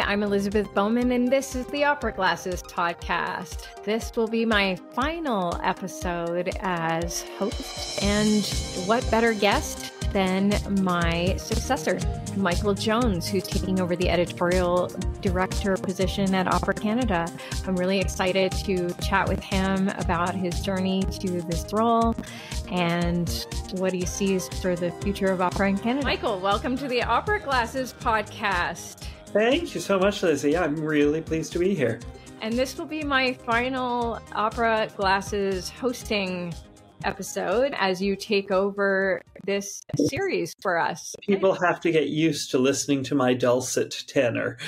I'm Elizabeth Bowman, and this is the Opera Glasses podcast. This will be my final episode as host, and what better guest than my successor, Michael Jones, who's taking over the editorial director position at Opera Canada. I'm really excited to chat with him about his journey to this role and what he sees for the future of opera in Canada. Michael, welcome to the Opera Glasses podcast. Thank you so much, Lizzie. I'm really pleased to be here. And this will be my final Opera Glasses hosting episode as you take over this series for us. People have to get used to listening to my dulcet tenor.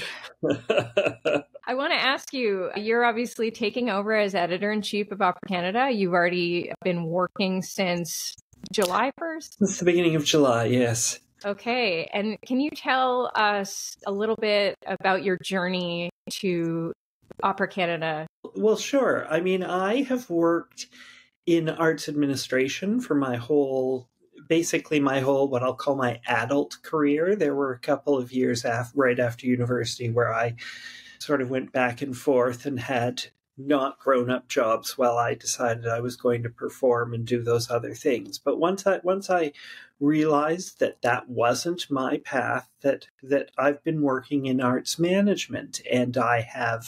I want to ask you, you're obviously taking over as editor-in-chief of Opera Canada. You've already been working since July 1st? Since the beginning of July, yes. Okay. And can you tell us a little bit about your journey to Opera Canada? Well, sure. I mean, I have worked in arts administration for basically my whole, what I'll call my adult career. There were a couple of years right after university where I sort of went back and forth and had not grown-up jobs while I decided I was going to perform and do those other things. But once I realized that wasn't my path, that I've been working in arts management, and I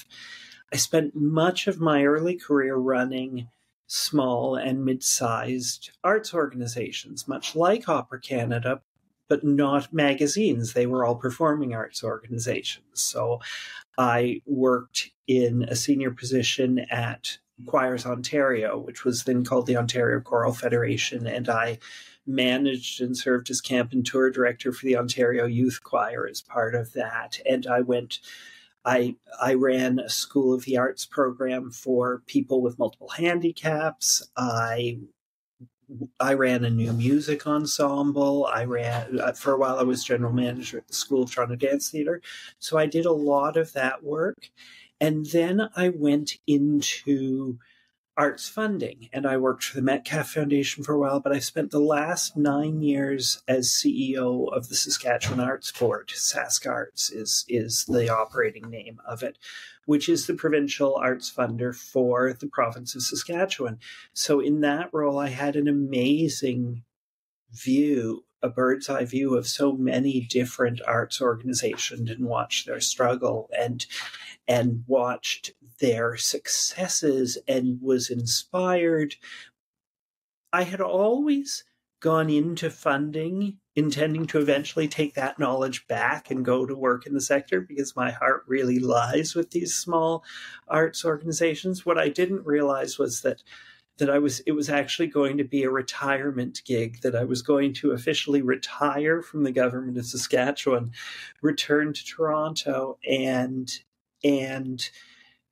spent much of my early career running small and mid-sized arts organizations, much like Opera Canada, but not magazines. They were all performing arts organizations. So I worked in a senior position at Choirs Ontario, which was then called the Ontario Choral Federation, and I managed and served as camp and tour director for the Ontario Youth Choir as part of that. And I ran a School of the Arts program for people with multiple handicaps. I ran a new music ensemble. For a while, I was general manager at the School of Toronto Dance Theatre. So I did a lot of that work. And then I went into arts funding, and I worked for the Metcalfe Foundation for a while, but I spent the last 9 years as CEO of the Saskatchewan Arts Board. SaskArts is the operating name of it, which is the provincial arts funder for the province of Saskatchewan. So in that role, I had an amazing view, a bird's eye view of so many different arts organizations, and watched their struggle and watched their successes and was inspired. I had always gone into funding intending to eventually take that knowledge back and go to work in the sector, because my heart really lies with these small arts organizations. What I didn't realize was that it was actually going to be a retirement gig, that I was going to officially retire from the government of Saskatchewan, return to Toronto, and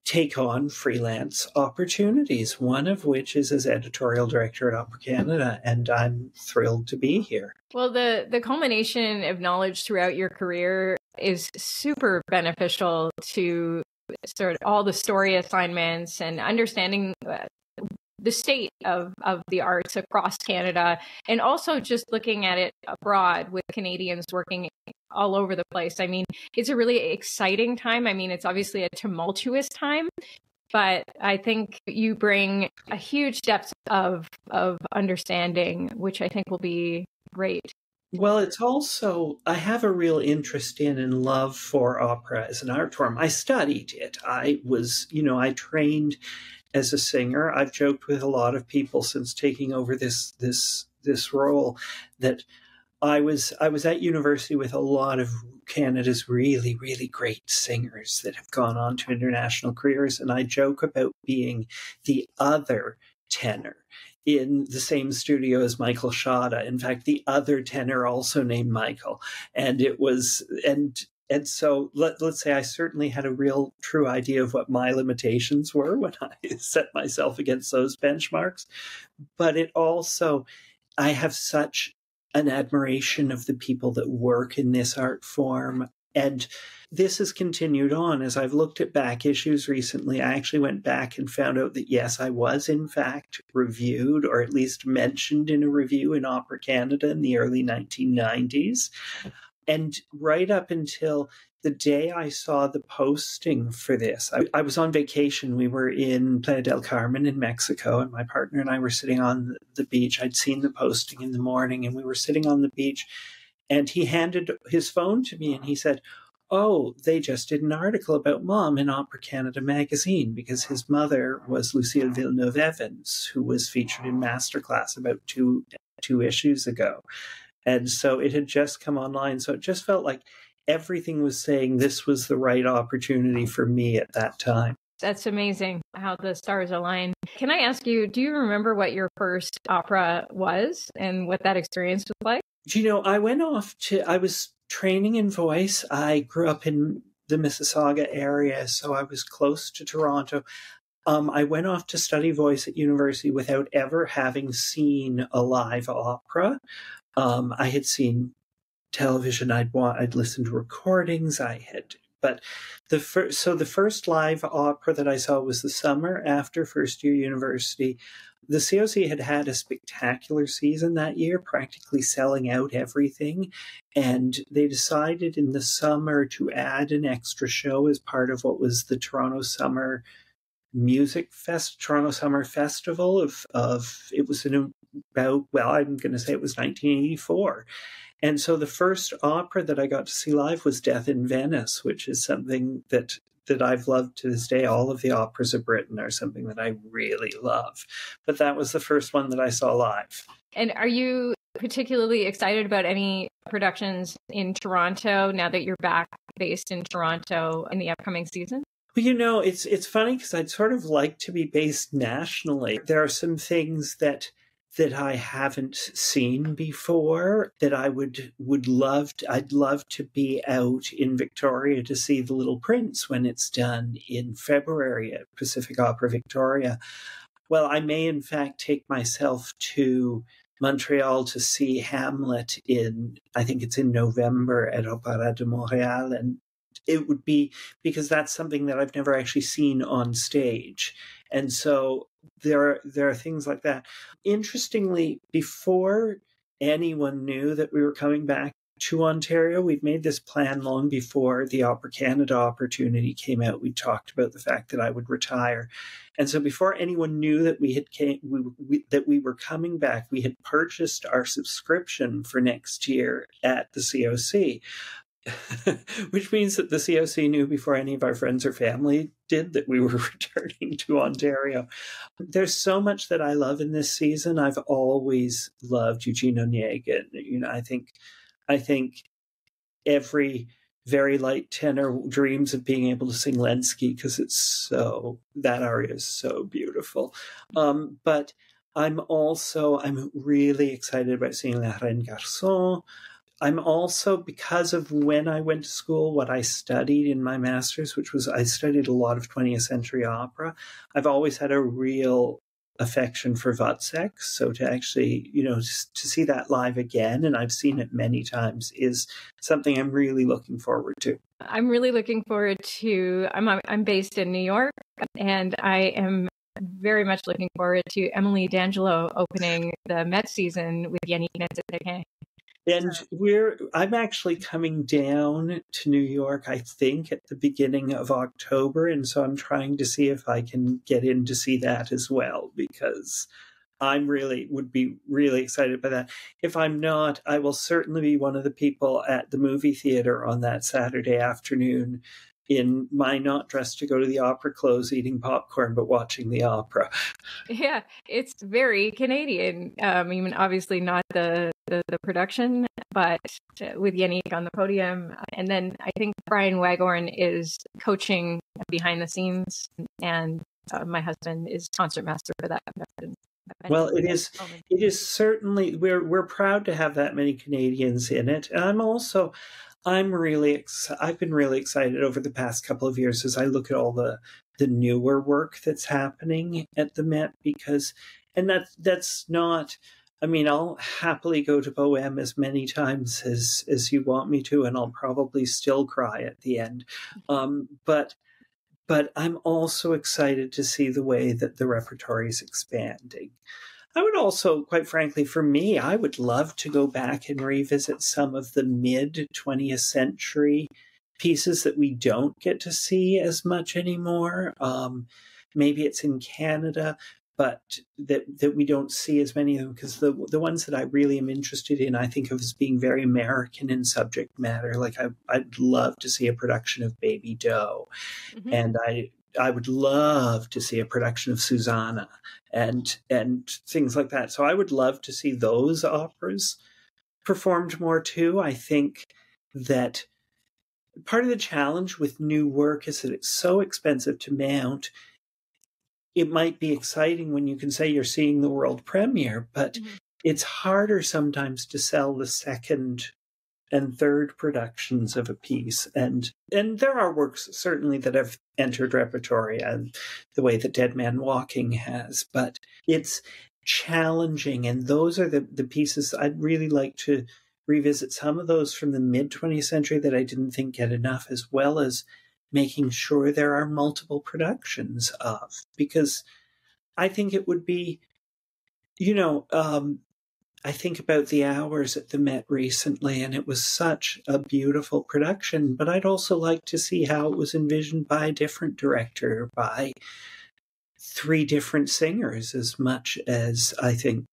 take on freelance opportunities, one of which is as editorial director at Opera Canada, and I'm thrilled to be here. Well, the culmination of knowledge throughout your career is super beneficial to sort of all the story assignments and understanding the state of the arts across Canada, and also just looking at it abroad with Canadians working all over the place. I mean, it's a really exciting time. I mean, it's obviously a tumultuous time, but I think you bring a huge depth of understanding, which I think will be great. Well, it's also, I have a real interest in and love for opera as an art form. I studied it. I trained as a singer. I've joked with a lot of people since taking over this role that I was at university with a lot of Canada's really, really great singers that have gone on to international careers, and I joke about being the other tenor in the same studio as Michael Shada. In fact, the other tenor also named Michael, and so let's say I certainly had a real true idea of what my limitations were when I set myself against those benchmarks. But it also, I have such an admiration of the people that work in this art form. And this has continued on. As I've looked at back issues recently, I actually went back and found out that, yes, I was in fact reviewed, or at least mentioned in a review in Opera Canada in the early 1990s. And right up until the day I saw the posting for this, I was on vacation. We were in Playa del Carmen in Mexico, and my partner and I were sitting on the beach. I'd seen the posting in the morning, and we were sitting on the beach, and he handed his phone to me, and he said, "Oh, they just did an article about Mom in Opera Canada magazine," because his mother was Lucille Villeneuve-Evans, who was featured in Masterclass about two issues ago. And so it had just come online. So it just felt like everything was saying this was the right opportunity for me at that time. That's amazing how the stars align. Can I ask you, do you remember what your first opera was and what that experience was like? I was training in voice. I grew up in the Mississauga area, so I was close to Toronto. I went off to study voice at university without ever having seen a live opera. I had seen television. I'd listened to recordings. But the first live opera that I saw was the summer after first year university. The COC had had a spectacular season that year, practically selling out everything. And they decided in the summer to add an extra show as part of what was the Toronto Summer Toronto Summer Festival it was I'm going to say it was 1984. And so the first opera that I got to see live was Death in Venice, which is something that I've loved to this day. All of the operas of Britten are something that I really love. But that was the first one that I saw live. And are you particularly excited about any productions in Toronto now that you're back based in Toronto in the upcoming season? Well, it's funny because I'd sort of like to be based nationally. There are some things that I haven't seen before that I would love to. I'd love to be out in Victoria to see The Little Prince when it's done in February at Pacific Opera Victoria. Well, I may in fact take myself to Montreal to see Hamlet I think it's in November at Opéra de Montréal, and it would be because that's something that I've never actually seen on stage. And so there are things like that. Interestingly, before anyone knew that we were coming back to Ontario, we'd made this plan long before the Opera Canada opportunity came out. We talked about the fact that I would retire. And so before anyone knew that that we were coming back, we had purchased our subscription for next year at the COC. Which means that the COC knew before any of our friends or family did that we were returning to Ontario. There's so much that I love in this season. I've always loved Eugene Onegin. I think every very light tenor dreams of being able to sing Lenski because that aria is so beautiful. But I'm really excited about seeing La Reine Garçon. I'm also, because of when I went to school, what I studied in my master's, which was I studied a lot of 20th century opera. I've always had a real affection for Wozzeck. So to actually, to see that live again, and I've seen it many times, is something I'm really looking forward to. I'm really looking forward to, I'm based in New York, and I am very much looking forward to Emily D'Angelo opening the Met season with Yannick Nézet-Séguin. And I'm actually coming down to New York, I think, at the beginning of October. And so I'm trying to see if I can get in to see that as well, because would be really excited by that. If I'm not, I will certainly be one of the people at the movie theater on that Saturday afternoon in my not dressed to go to the opera clothes, eating popcorn, but watching the opera. Yeah, it's very Canadian. Obviously not the production, but with Yannick on the podium. And then I think Brian Waghorn is coaching behind the scenes, and my husband is concertmaster for that production. Well, it is certainly, we're proud to have that many Canadians in it. And I've been really excited over the past couple of years as I look at all the newer work that's happening at the Met, that's not, I'll happily go to Bohème as many times as you want me to, and I'll probably still cry at the end. But I'm also excited to see the way that the repertoire is expanding. I would also, quite frankly, for me, I would love to go back and revisit some of the mid 20th century pieces that we don't get to see as much anymore. Maybe it's in Canada, but that we don't see as many of them, because the ones that I really am interested in, I think of as being very American in subject matter. Like I'd love to see a production of Baby Doe, and I would love to see a production of Susanna and things like that. So I would love to see those operas performed more too. I think that part of the challenge with new work is that it's so expensive to mount. It might be exciting when you can say you're seeing the world premiere, but it's harder sometimes to sell the second and third productions of a piece. And there are works certainly that have entered repertory, and the way that Dead Man Walking has, but it's challenging. And those are the pieces I'd really like to revisit, some of those from the mid 20th century that I didn't think get enough, as well as making sure there are multiple productions of, because I think it would be, I think about the Hours at the Met recently, and it was such a beautiful production, but I'd also like to see how it was envisioned by a different director, by three different singers, as much as I think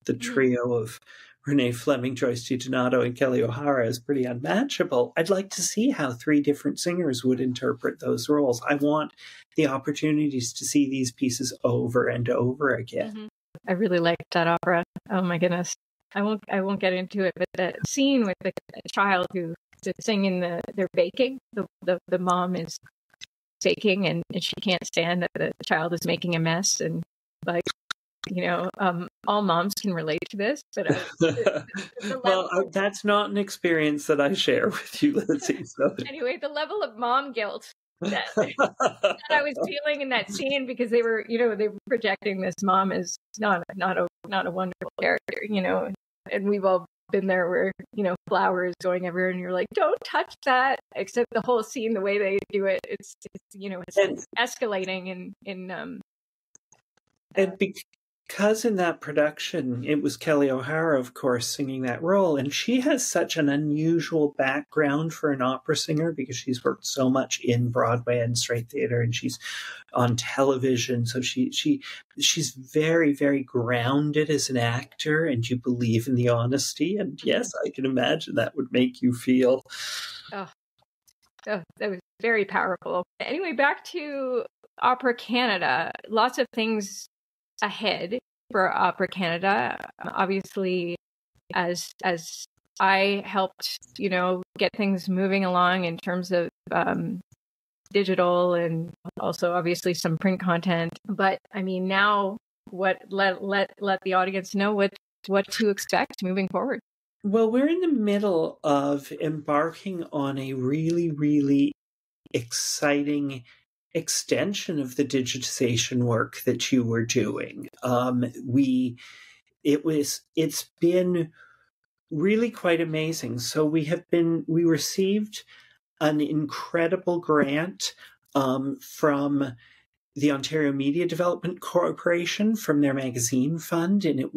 the trio of Renee Fleming, Joyce DiDonato, and Kelly O'Hara is pretty unmatchable. I'd like to see how three different singers would interpret those roles. I want the opportunities to see these pieces over and over again. I really liked that opera. Oh my goodness. I won't get into it, but that scene with the child who's singing, they're baking. The mom is baking, and she can't stand that the child is making a mess, and like, all moms can relate to this, but that's not an experience that I share with you, Lizzie. So. Anyway, the level of mom guilt that I was feeling in that scene, because they were projecting this mom as not a wonderful character, and we've all been there where, flowers going everywhere, and you're like, don't touch that, except the whole scene, the way they do it, it's escalating and because in that production, it was Kelly O'Hara, of course, singing that role. And she has such an unusual background for an opera singer, because she's worked so much in Broadway and straight theater, and she's on television. So she's very, very grounded as an actor, and you believe in the honesty. And yes, I can imagine that would make you feel. Oh, that was very powerful. Anyway, back to Opera Canada. Lots of things ahead for Opera Canada. Obviously, as I helped, get things moving along in terms of digital, and also obviously some print content. But I mean, now let the audience know what to expect moving forward. Well, we're in the middle of embarking on a really, really exciting extension of the digitization work that you were doing. It's been really quite amazing. So we received an incredible grant from the Ontario Media Development Corporation, from their magazine fund, and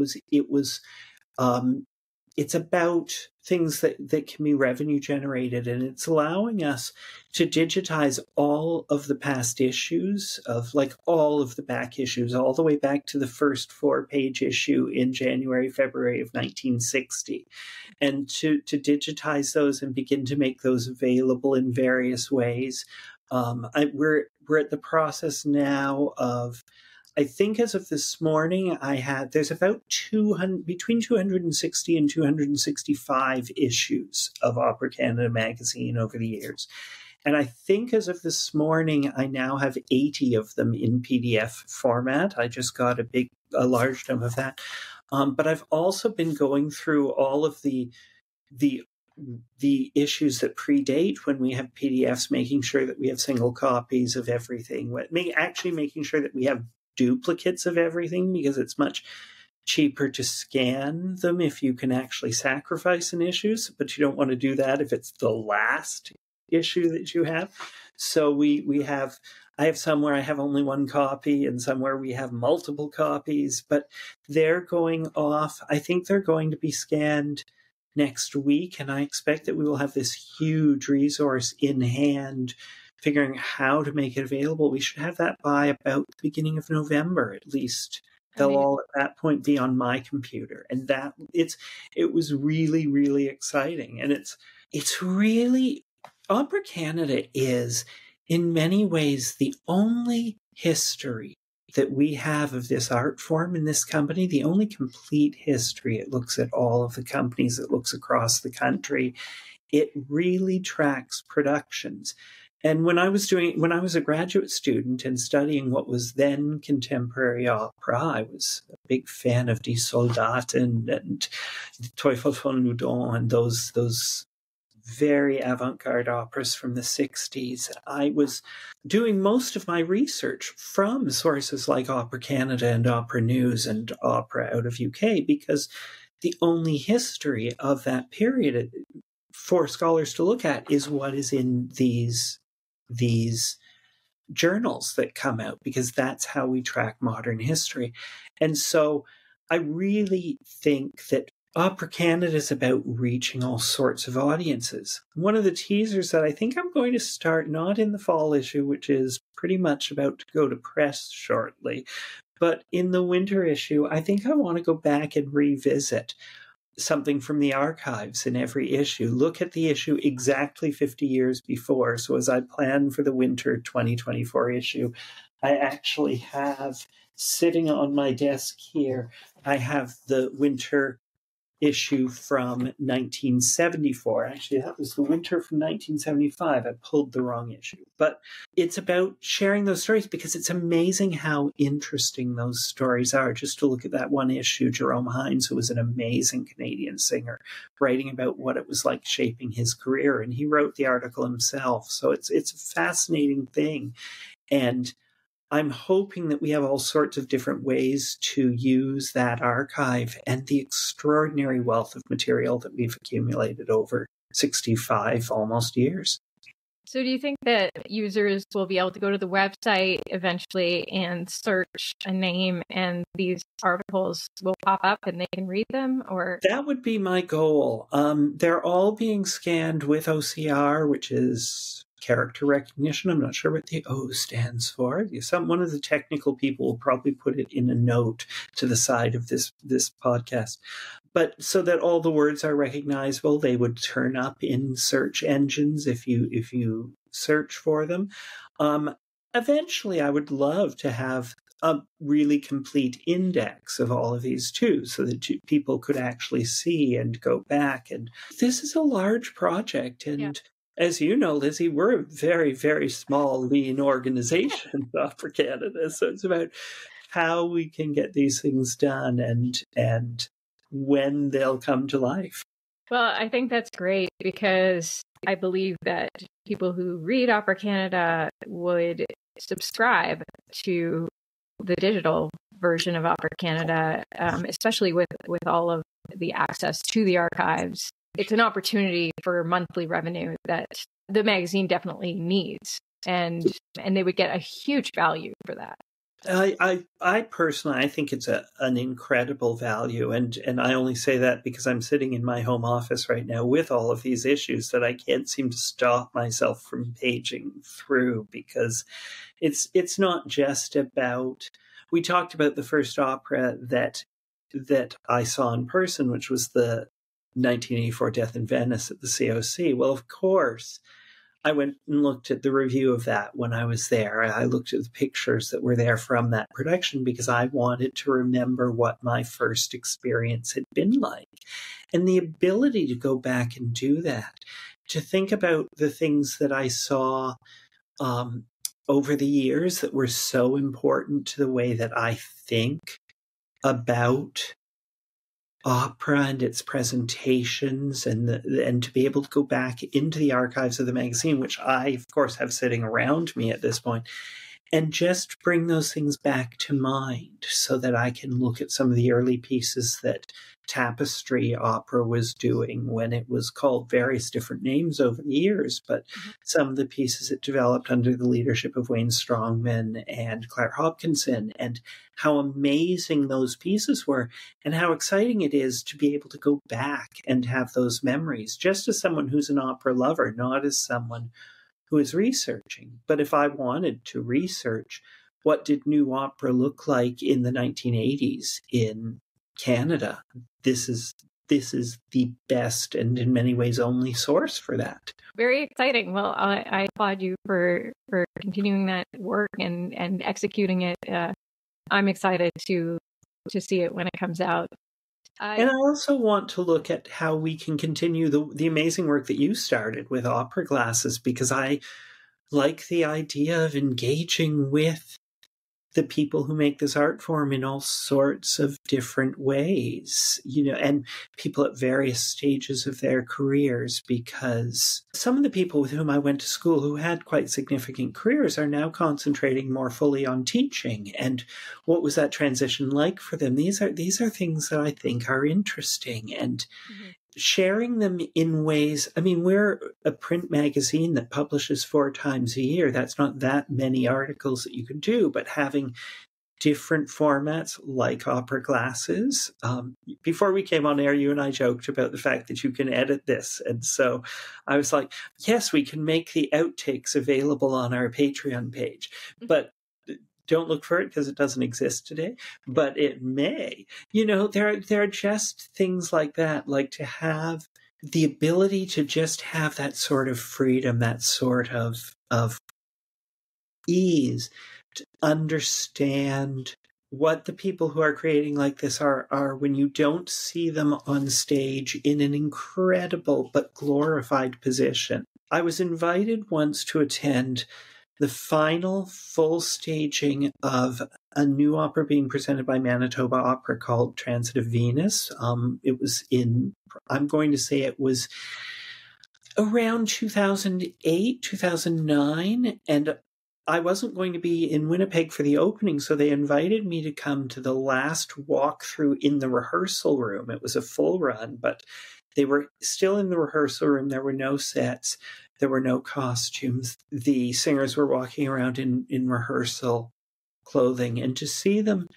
it's about things that can be revenue generated, and it's allowing us to digitize all of the past issues, of like all of the back issues, all the way back to the first 4-page issue in January, February of 1960, and to digitize those and begin to make those available in various ways. We're at the process now of, I think as of this morning, there's about between 260 and 265 issues of Opera Canada magazine over the years. And I think as of this morning, I now have 80 of them in PDF format. I just got a large number of that. But I've also been going through all of the issues that predate when we have PDFs, making sure that we have single copies of everything, actually making sure that we have duplicates of everything, because it's much cheaper to scan them if you can actually sacrifice an issue, but you don't want to do that if it's the last issue that you have. So we have I have some where I have only one copy and some where we have multiple copies, but they're going off. I think they're going to be scanned next week, and I expect that we will have this huge resource in hand figuring out how to make it available. We should have that by about the beginning of November, at least. They'll all at that point be on my computer. And it was really, really exciting. And it's really, Opera Canada is in many ways the only history that we have of this art form in this company, the only complete history. It looks at all of the companies, it looks across the country. It really tracks productions. And when I was a graduate student and studying what was then contemporary opera, I was a big fan of Die Soldaten and Teufel von Loudon and those very avant-garde operas from the 60s. I was doing most of my research from sources like Opera Canada and Opera News and Opera out of UK, because the only history of that period for scholars to look at is what is in these journals that come out, because that's how we track modern history. And so I really think that Opera Canada is about reaching all sorts of audiences. One of the teasers that I think I'm going to start, not in the fall issue, which is pretty much about to go to press shortly, but in the winter issue, I think I want to go back and revisit something from the archives in every issue. Look at the issue exactly 50 years before. So as I plan for the winter 2024 issue, I actually have sitting on my desk here, I have the winter issue from 1974. Actually, that was the winter from 1975. I pulled the wrong issue. But it's about sharing those stories, because it's amazing how interesting those stories are. Just to look at that one issue, Jerome Hines, who was an amazing Canadian singer, writing about what it was like shaping his career. And he wrote the article himself. So it's a fascinating thing. And I'm hoping that we have all sorts of different ways to use that archive and the extraordinary wealth of material that we've accumulated over 65 almost years. So do you think that users will be able to go to the website eventually and search a name and these articles will pop up and they can read them? Or that would be my goal. They're all being scanned with OCR, which is character recognition. I'm not sure what the O stands for. One of the technical people will probably put it in a note to the side of this podcast. But so that all the words are recognizable, they would turn up in search engines if you search for them. Eventually, I would love to have a really complete index of all of these too, so that people could actually see and go back. And this is a large project, and as you know, Lizzie, we're a very, very small, lean organization for Canada. So it's about how we can get these things done and when they'll come to life. Well, I think that's great, because I believe that people who read Opera Canada would subscribe to the digital version of Opera Canada, especially with all of the access to the archives. It's an opportunity for monthly revenue that the magazine definitely needs, and they would get a huge value for that. I personally, I think it's an incredible value, and I only say that because I'm sitting in my home office right now with all of these issues that I can't seem to stop myself from paging through, because it's not just about. We talked about the first opera that I saw in person, which was the 1984 Death in Venice at the COC. Well, of course, I went and looked at the review of that when I was there. I looked at the pictures that were there from that production, because I wanted to remember what my first experience had been like. And the ability to go back and do that, to think about the things that I saw over the years that were so important to the way that I think about opera and its presentations, and to be able to go back into the archives of the magazine, which I, of course, have sitting around me at this point, and just bring those things back to mind so that I can look at some of the early pieces that Tapestry Opera was doing when it was called various different names over the years, but some of the pieces it developed under the leadership of Wayne Strongman and Claire Hopkinson, and how amazing those pieces were, and how exciting it is to be able to go back and have those memories, just as someone who's an opera lover, not as someone who is researching. But if I wanted to research what did new opera look like in the 1980s in Canada, this is the best and in many ways only source for that. Very exciting. Well, I applaud you for continuing that work and executing it. I'm excited to see it when it comes out. And I also want to look at how we can continue the amazing work that you started with opera glasses, because I like the idea of engaging with the people who make this art form in all sorts of different ways, and people at various stages of their careers, because some of the people with whom I went to school who had quite significant careers are now concentrating more fully on teaching. And what was that transition like for them? These are things that I think are interesting, and sharing them in ways. I mean, we're a print magazine that publishes 4 times a year. That's not that many articles that you can do, but having different formats like opera glasses. Before we came on air, you and I joked about the fact that you can edit this. And so I was like, yes, we can make the outtakes available on our Patreon page, but don't look for it because it doesn't exist today, but it may. There are just things like that, like to have the ability to just have that sort of freedom, that sort of ease, to understand what the people who are creating like this are when you don't see them on stage in an incredible but glorified position. I was invited once to attend the final full staging of a new opera being presented by Manitoba Opera called Transit of Venus. It was I'm going to say it was around 2008, 2009, and I wasn't going to be in Winnipeg for the opening, so they invited me to come to the last walkthrough in the rehearsal room. It was a full run, but they were still in the rehearsal room. There were no sets. There were no costumes. The singers were walking around in rehearsal clothing, and to see them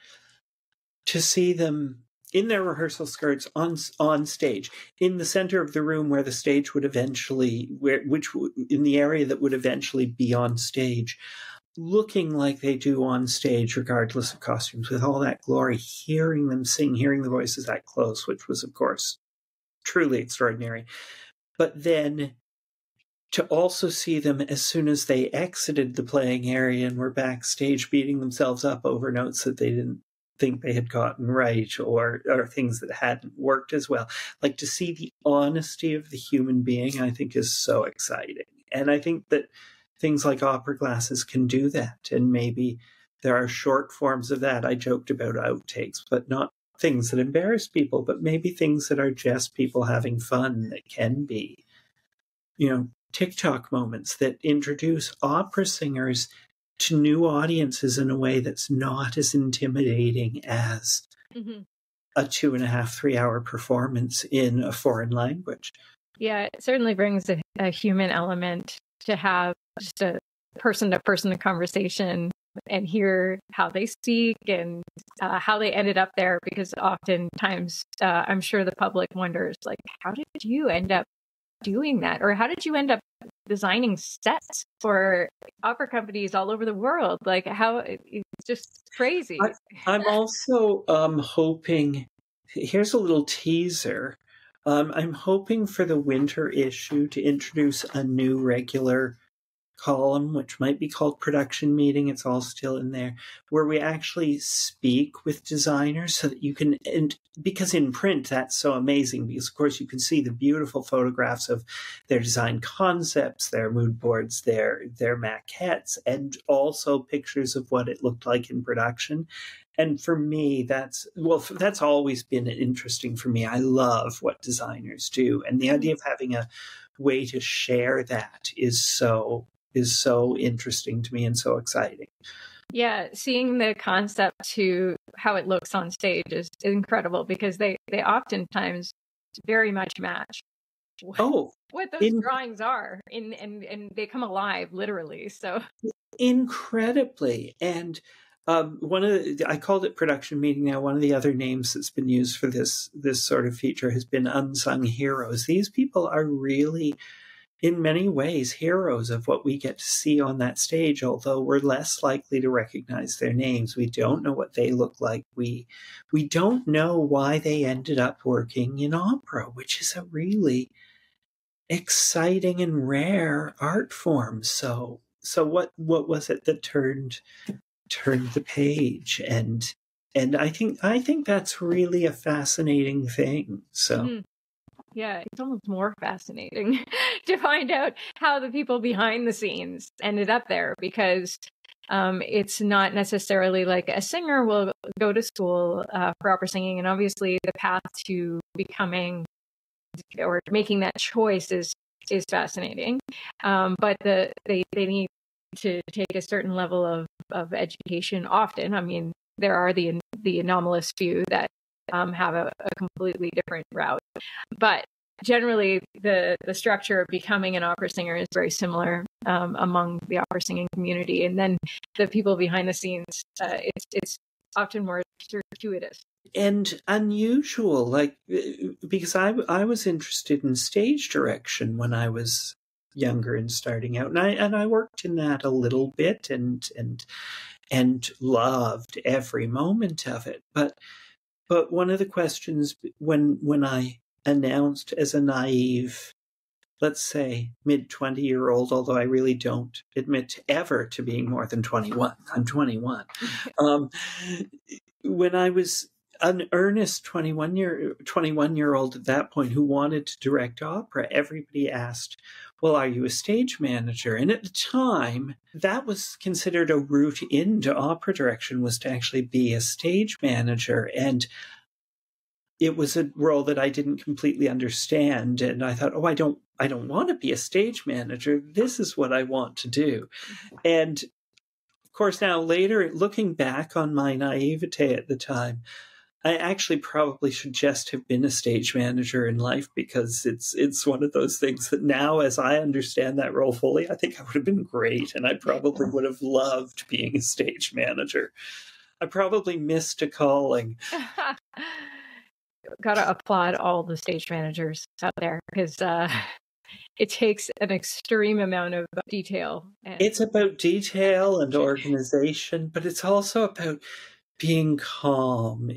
in their rehearsal skirts on stage in the center of the room where the stage would eventually, in the area that would eventually be on stage, looking like they do on stage, regardless of costumes, with all that glory, hearing them sing, hearing the voices that close, which was, of course, truly extraordinary. But then to also see them as soon as they exited the playing area and were backstage beating themselves up over notes that they didn't think they had gotten right, or things that hadn't worked as well. Like, to see the honesty of the human being, I think, is so exciting. And I think that things like opera glasses can do that. And maybe there are short forms of that. I joked about outtakes, but not things that embarrass people, but maybe things that are just people having fun, that can be, TikTok moments that introduce opera singers to new audiences in a way that's not as intimidating as a 2.5, 3 hour performance in a foreign language. Yeah, it certainly brings a human element to have just a person-to-person conversation and hear how they speak and how they ended up there, because oftentimes I'm sure the public wonders, like, how did you end up doing that? Or how did you end up designing sets for opera companies all over the world? Like, how it's just crazy. I'm also hoping, here's a little teaser. I'm hoping for the winter issue to introduce a new regular column, which might be called Production Meeting. It's all still in there, where we actually speak with designers so that you can, and because in print that's so amazing, because of course you can see the beautiful photographs of their design concepts, their mood boards, their maquettes, and also pictures of what it looked like in production. And for me, that's always been interesting for me. I love what designers do, and the idea of having a way to share that is so interesting to me and so exciting. Yeah, seeing the concept to how it looks on stage is incredible, because they oftentimes very much match what those drawings are, and they come alive literally. So incredibly. And I called it production meeting. Now, one of the other names that's been used for this sort of feature has been unsung heroes. These people are really, in many ways, heroes of what we get to see on that stage, although we're less likely to recognize their names. We don't know what they look like. We don't know why they ended up working in opera, which is a really exciting and rare art form. So what was it that turned the page? And I think that's really a fascinating thing. So yeah, it's almost more fascinating to find out how the people behind the scenes ended up there, because it's not necessarily like a singer will go to school for opera singing, and obviously the path to becoming or making that choice is fascinating. But they need to take a certain level of education often. I mean, there are the anomalous few that have a completely different route. But generally, the structure of becoming an opera singer is very similar among the opera singing community. And then the people behind the scenes, it's often more circuitous. And unusual, like, because I was interested in stage direction when I was younger and starting out, and I worked in that a little bit and loved every moment of it. But one of the questions when I announced as a naive, let's say mid-20-year-old, although I really don't admit ever to being more than 21. I'm 21. When I was an earnest 21-year-old at that point who wanted to direct opera, everybody asked, well, are you a stage manager? And at the time, that was considered a route into opera direction, was to actually be a stage manager. And it was a role that I didn't completely understand. And I thought, I don't want to be a stage manager. This is what I want to do. And of course, now later, looking back on my naivete at the time, I actually probably should just have been a stage manager in life, because it's one of those things that now, as I understand that role fully, I think I would have been great, and I probably would have loved being a stage manager. I probably missed a calling. Gotta applaud all the stage managers out there, because it takes an extreme amount of detail. It's about detail and organization, but it's also about being calm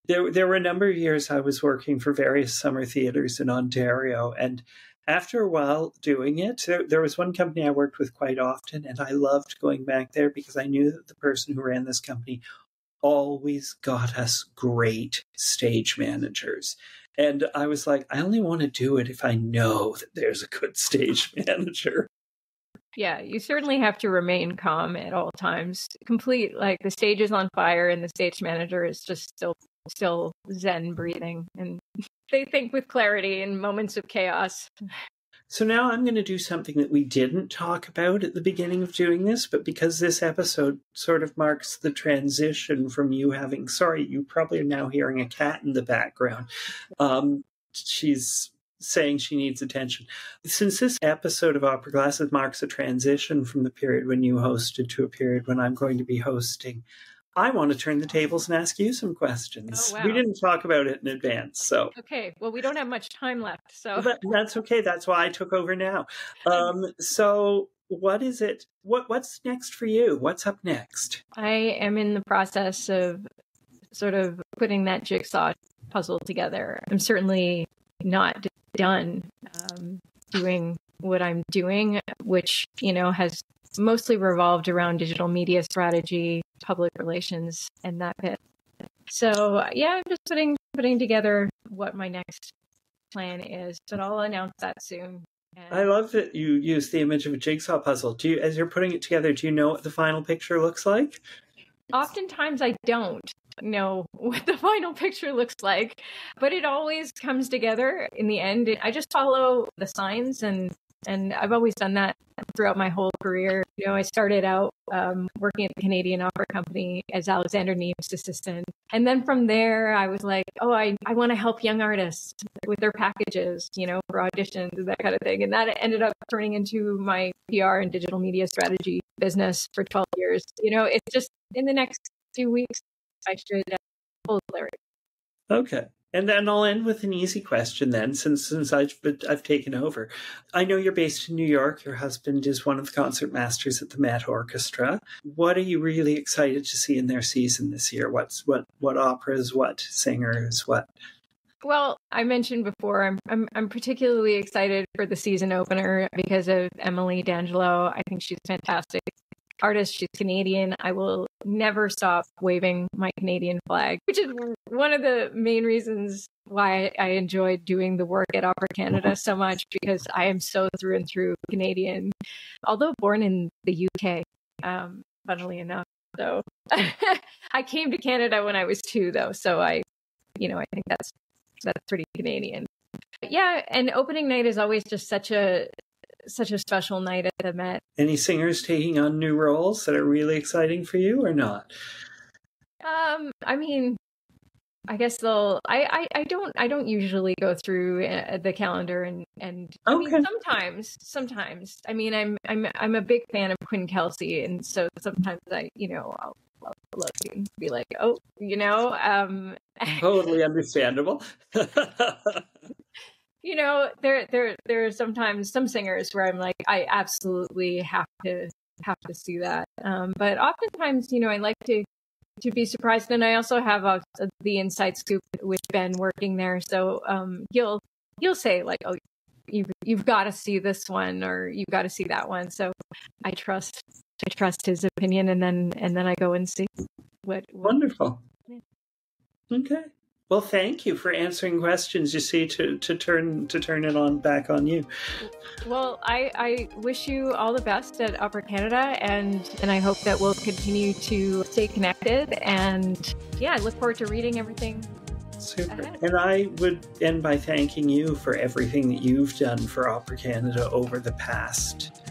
there were a number of years I was working for various summer theaters in Ontario, and after a while doing it, there was one company I worked with quite often, and I loved going back there because I knew that the person who ran this company always got us great stage managers. And I was like, I only want to do it if I know that there's a good stage manager. Yeah, you certainly have to remain calm at all times. Like the stage is on fire and the stage manager is just still zen breathing, and they think with clarity in moments of chaos. So now I'm going to do something that we didn't talk about at the beginning of doing this, but because this episode sort of marks the transition from you having, sorry, you probably are now hearing a cat in the background. She's saying she needs attention. Since this episode of Opera Glasses marks a transition from the period when you hosted to a period when I'm going to be hosting, I want to turn the tables and ask you some questions. Oh, wow. We didn't talk about it in advance, so. Okay, well, we don't have much time left, so. That's okay. That's why I took over now. So what is it? What's next for you? What's up next? I am in the process of sort of putting that jigsaw puzzle together. I'm certainly not done doing what I'm doing, which, has mostly revolved around digital media strategy, public relations, and that bit. So yeah, I'm just putting together what my next plan is, but I'll announce that soon. I love that you use the image of a jigsaw puzzle. As you're putting it together, do you know what the final picture looks like? Oftentimes I don't. know what the final picture looks like, but it always comes together in the end. I just follow the signs, and I've always done that throughout my whole career. You know, I started out working at the Canadian Opera Company as Alexander Neave's assistant. And then from there, I was like, oh, I want to help young artists with their packages, you know, for auditions and that kind of thing. And that ended up turning into my PR and digital media strategy business for 12 years. You know, it's just in the next few weeks, I should pull clarity. Okay. And then I'll end with an easy question then, since I've taken over. I know you're based in New York. Your husband is one of the concertmasters at the Met Orchestra. What are you really excited to see in their season this year? What operas, what singers, what? Well, I mentioned before, I'm particularly excited for the season opener because of Emily D'Angelo. I think she's fantastic artist. She's Canadian. I will never stop waving my Canadian flag, which is one of the main reasons why I enjoyed doing the work at Opera Canada so much, because I am so through and through Canadian, although born in the UK, funnily enough. So I came to Canada when I was 2, though. So I think that's pretty Canadian. Yeah. And opening night is always just such a special night at the Met. Any singers taking on new roles that are really exciting for you or not? I mean, I guess I don't usually go through the calendar and okay. I mean, sometimes. I mean, I'm a big fan of Quinn Kelsey, and so sometimes I'll look and be like, oh, totally understandable. You know, there are sometimes some singers where I'm like, I absolutely have to see that. But oftentimes, I like to be surprised. And I also have the inside scoop with Ben working there. So he'll say like, oh, you've got to see this one, or you've got to see that one. So I trust his opinion, and then I go and see what. Wonderful. Yeah. Okay. Well, thank you for answering questions. You see, to turn it on back on you. Well, I wish you all the best at Opera Canada, and I hope that we'll continue to stay connected. And yeah, I look forward to reading everything. Super. And I would end by thanking you for everything that you've done for Opera Canada over the past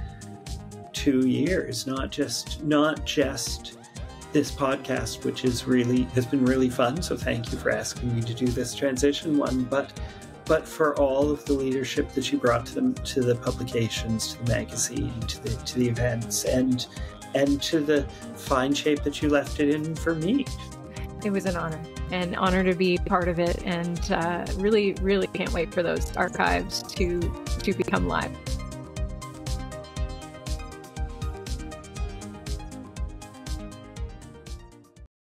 2 years. Not just this podcast, which has been really fun. So thank you for asking me to do this transition one, but for all of the leadership that you brought to the publications, to the magazine, to the events, and to the fine shape that you left it in for me. It was an honor to be part of it, and really, really can't wait for those archives to become live.